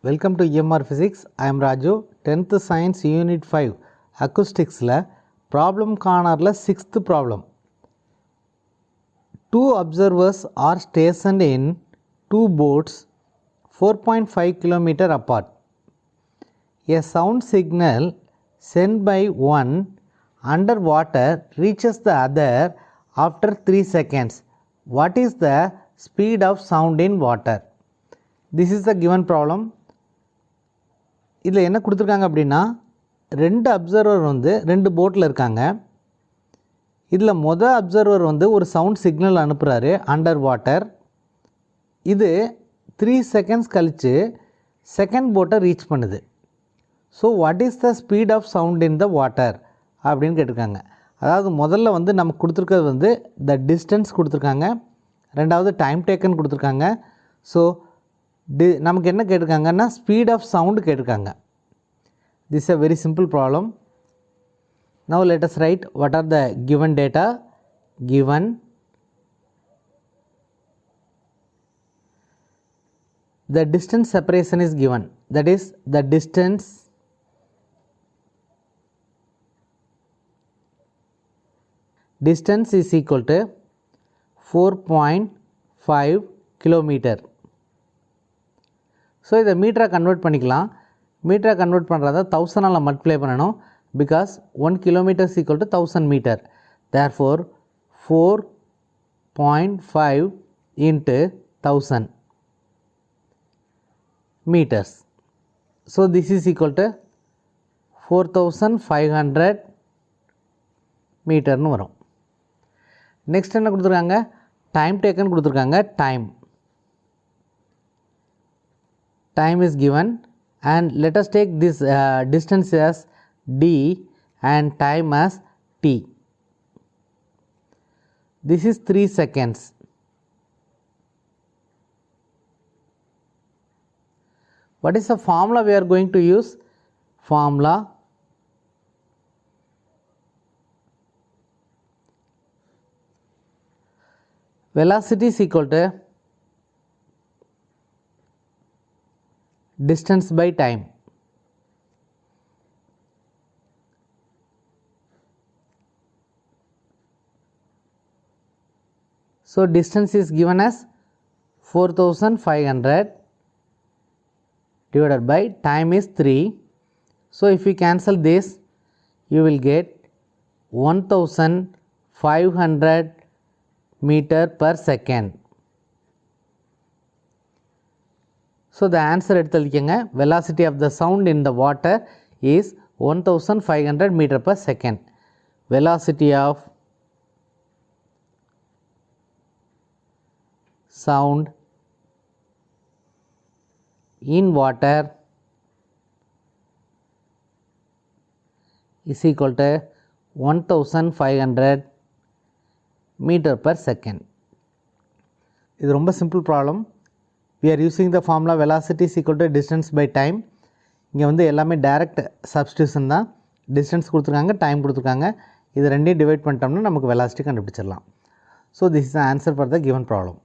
Welcome to EMR Physics. I am Raju. 10th Science Unit 5 Acoustics la problem corner la 6th problem. Two observers are stationed in two boats 4.5 km apart. A sound signal sent by one underwater reaches the other after 3 seconds. What is the speed of sound in water? This is the given problem. இதில் என்ன கொடுத்துருக்காங்க அப்படின்னா ரெண்டு observer வந்து ரெண்டு போட்டில் இருக்காங்க. இதில் அப்சர்வர் வந்து ஒரு சவுண்ட் சிக்னல் அனுப்புகிறாரு அண்டர் வாட்டர். இது 3 செகண்ட்ஸ் கழித்து செகண்ட் போட்டை ரீச் பண்ணுது. So what is the speed of sound in the water அப்படின்னு கேட்டிருக்காங்க. அதாவது முதல்ல வந்து நமக்கு கொடுத்துருக்கிறது வந்து த டிஸ்டன்ஸ் கொடுத்துருக்காங்க, ரெண்டாவது டைம் டேக்கன் கொடுத்துருக்காங்க. ஸோ நமக்கு என்ன கேட்டிருக்காங்கன்னா ஸ்பீட் ஆஃப் சவுண்டு கேட்டிருக்காங்க. This is a very simple problem. Now let us write what are the given data. Given the distance separation is given, that is the distance is equal to 4.5 kilometer. So இதை மீட்டராக convert பண்ணிக்கலாம். மீட்டராக convert பண்ணுறத 1000ஆல் multiply பண்ணணும். Because 1 kilometre equal to 1000 metre. Therefore 4.5 into 1000 meters. So this is equal to 4500 மீட்டர்னு வரும். Next என்ன கொடுத்துருக்காங்க, டைம் டேக்கன் கொடுத்துருக்காங்க. Time is given and let us take this distance as d and time as t. This is 3 seconds. What is the formula we are going to use? Formula velocity is equal to distance by time. So distance is given as 4500 divided by time is 3. So if you cancel this, you will get 1500 meter per second. So the answer எடுத்துக்கங்க. Velocity of the sound in the water is 1500 meter per second. Velocity of sound in water is equal to 1500 meter per second. இது ரொம்ப simple problem. We are using the formula velocity is equal to distance by time. இங்கே வந்து எல்லாமே direct substitution தான். Distance கொடுத்துருக்காங்க, time கொடுத்துருக்காங்க. இது ரெண்டையும் டிவைட் பண்ணிட்டோம்னா நமக்கு வெலாசிட்டி கண்டுபிடிச்சிடலாம். So this is the answer for the given problem.